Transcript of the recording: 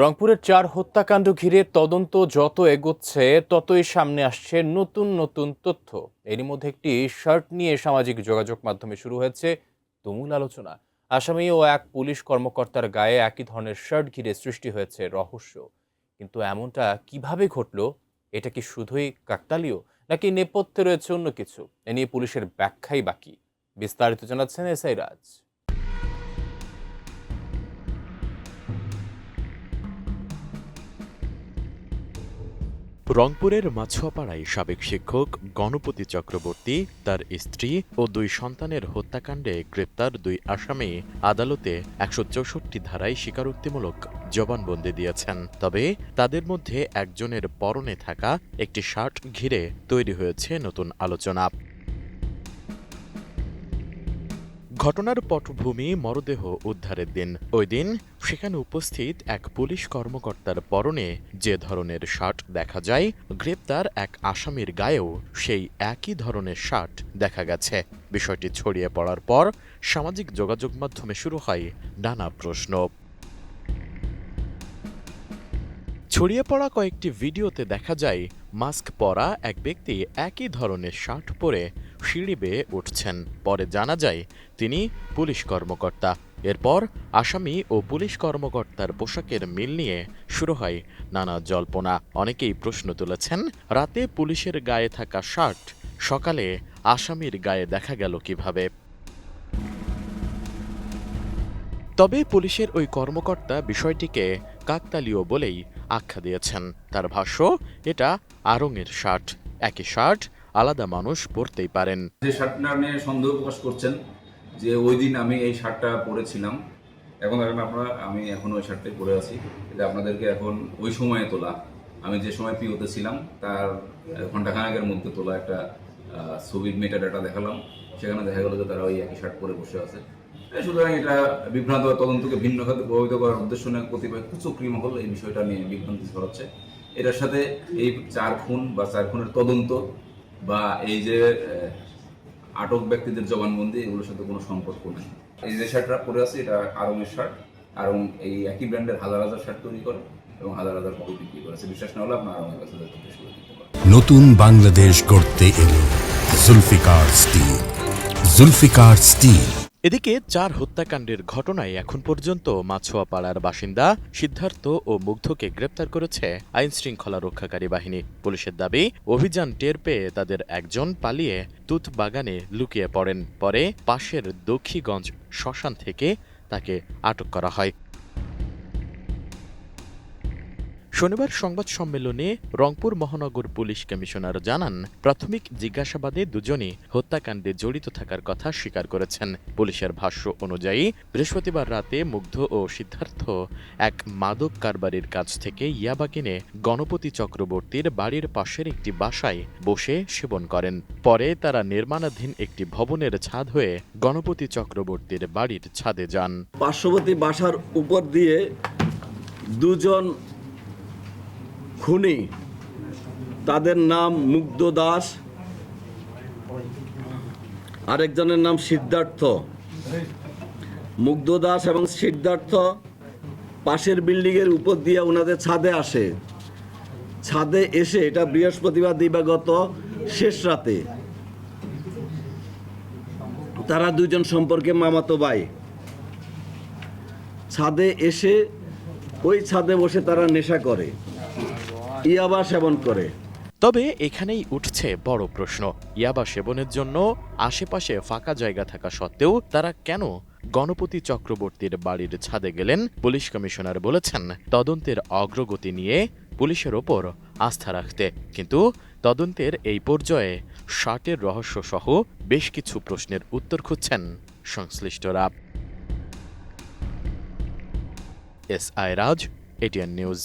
রংপুরের ৪ হত্যাকাণ্ড ঘিরে তদন্ত যত এগোচ্ছে ততই সামনে আসছে নতুন নতুন তথ্য। এরই মধ্যে একটি শার্ট নিয়ে সামাজিক যোগাযোগ মাধ্যমে শুরু হয়েছে তুমুল আলোচনা। আসামি ও এক পুলিশ কর্মকর্তার গায়ে একই ধরনের শার্ট ঘিরে সৃষ্টি হয়েছে রহস্য। কিন্তু এমনটা কিভাবে ঘটলো? এটা কি শুধুই কাকতালীয়, নাকি নেপথ্যে রয়েছে অন্য কিছু? এ নিয়ে পুলিশের ব্যাখ্যাই বাকি। বিস্তারিত জানাচ্ছেন এসআই রাজ। রংপুরের মাছুয়াপাড়ায় সাবেক শিক্ষক গণপতি চক্রবর্তী, তার স্ত্রী ও ২ সন্তানের হত্যাকাণ্ডে গ্রেপ্তার ২ আসামি আদালতে ১৬৪ ধারায় স্বীকারোক্তিমূলক জবানবন্দি দিয়েছেন। তবে তাদের মধ্যে একজনের পরনে থাকা একটি শার্ট ঘিরে তৈরি হয়েছে নতুন আলোচনা। ঘটনার পটভূমি মরদেহ উদ্ধারের দিন। ওই দিন সেখানে উপস্থিত এক পুলিশ কর্মকর্তার পরনে যে ধরনের শার্ট দেখা যায়, গ্রেপ্তার এক আসামির গায়েও সেই একই ধরনের শার্ট দেখা গেছে। বিষয়টি ছড়িয়ে পড়ার পর সামাজিক যোগাযোগ মাধ্যমে শুরু হয় নানা প্রশ্ন। ছড়িয়ে পড়া কয়েকটি ভিডিওতে দেখা যায় মাস্ক পরা এক ব্যক্তি একই ধরনের শার্ট পরে সিঁড়ি বেয়ে উঠছেন। পরে জানা যায় তিনি পুলিশ কর্মকর্তা। এরপর আসামি ও পুলিশ কর্মকর্তার পোশাকের মিল নিয়ে শুরু হয় নানা জল্পনা। অনেকেই প্রশ্ন তুলেছেন, রাতে পুলিশের গায়ে থাকা শার্ট সকালে আসামির গায়ে দেখা গেল কিভাবে? তবে পুলিশের ওই কর্মকর্তা বিষয়টিকে কাকতালীয় বলেই আখ্যা দিয়েছেন। তার ভাষ্য, এটা আড়ং-এর শার্ট। একই শার্ট আলাদা মানুষ পরতেই পারেন। যে শার্টটা নিয়ে সন্দেহ প্রকাশ করছেন যে ওই দিন আমি এই শার্টটা পরেছিলাম, এখন দেখেন আপনারা আমি এখন ওই শার্টটাই পরে আছি। এটা আপনাদেরকে এখন ওই সময়ে তোলা, আমি যে সময় পিওতে ছিলাম তার ঘন্টাখানেকের মধ্যে তোলা একটা ছবির মেটাডাটা দেখালাম। সেখানে দেখা গেল যে তারা ওই একই শার্ট পরে বসে আছে। সুতরাং এটা বিভ্রান্ত তদন্তকে ভিন্ন খাতে প্রভাবিত করার উদ্দেশ্য নিয়ে কতিপয় কুচক্রী মহল এই বিষয়টা নিয়ে বিভ্রান্তি ছড়াচ্ছে। এটার সাথে এই ৪ খুন বা ৪ খুনের তদন্ত বা এই যে আটক ব্যক্তিদের জবানবন্দি, এগুলোর সাথে কোনো সম্পর্ক নেই। এই যে শার্টটা পরে আছে এটা আড়ং-এর শার্ট। আড়ং এই একই ব্র্যান্ডের হাজার হাজার শার্ট তৈরি করে এবং হাজার হাজার কপি বিক্রি করেছে। বিশ্বাস না হলে আপনার আড়ং-এর কাছে জিজ্ঞেস করে দিতে পারেন। নতুন বাংলাদেশ গড়তে এলো জুলফিকার স্টিল। জুলফিকার স্টিল। এদিকে ৪ হত্যাকাণ্ডের ঘটনায় এখন পর্যন্ত মাছুয়াপাড়ার বাসিন্দা সিদ্ধার্থ ও মুগ্ধকে গ্রেপ্তার করেছে আইনশৃঙ্খলা রক্ষাকারী বাহিনী। পুলিশের দাবি, অভিযান টের পেয়ে তাদের একজন পালিয়ে তুত বাগানে লুকিয়ে পড়েন। পরে পাশের দক্ষিগঞ্জ শ্মশান থেকে তাকে আটক করা হয়। শনিবার সংবাদ সম্মেলনে রংপুর মহানগর পুলিশ কমিশনার জানান, প্রাথমিক জিজ্ঞাসাবাদে দুজনই হত্যাকাণ্ডে জড়িত থাকার কথা স্বীকার করেছেন। পুলিশের ভাষ্য অনুযায়ী বৃহস্পতিবার রাতে মুগ্ধ ও সিদ্ধার্থ এক মাদক কারবারির কাছ থেকে ইয়াবা কিনে গণপতি চক্রবর্তীর বাড়ির পাশের একটি বাসায় বসে সেবন করেন। পরে তারা নির্মাণাধীন একটি ভবনের ছাদ হয়ে গণপতি চক্রবর্তীর বাড়ির ছাদে যান। পার্শ্ববর্তী বাসার উপর দিয়ে দুজন খুনি, তাদের নাম মুগ্ধ দাস, আরেকজনের নাম সিদ্ধার্থ। মুগ্ধ দাস এবং সিদ্ধার্থ পাশের বিল্ডিংয়ের উপর দিয়ে ওনাদের ছাদে আসে। ছাদে এসে, এটা বৃহস্পতিবার দিবাগত শেষ রাতে, তারা দুজন সম্পর্কে মামাতো ভাই। ছাদে এসে ওই ছাদে বসে তারা নেশা করে, ইয়াবা সেবন করে। তবে এখানেই উঠছে বড় প্রশ্ন, ইয়াবা সেবনের জন্য আশেপাশে ফাঁকা জায়গা থাকা সত্ত্বেও তারা কেন গণপতি চক্রবর্তীর বাড়ির ছাদে গেলেন? পুলিশ কমিশনার বলেছেন, তদন্তের অগ্রগতি নিয়ে পুলিশের ওপর আস্থা রাখতে। কিন্তু তদন্তের এই পর্যায়ে শার্টের রহস্য সহ বেশ কিছু প্রশ্নের উত্তর খুঁজছেন সংশ্লিষ্টরা। এসআই রাজ, এটিএন নিউজ।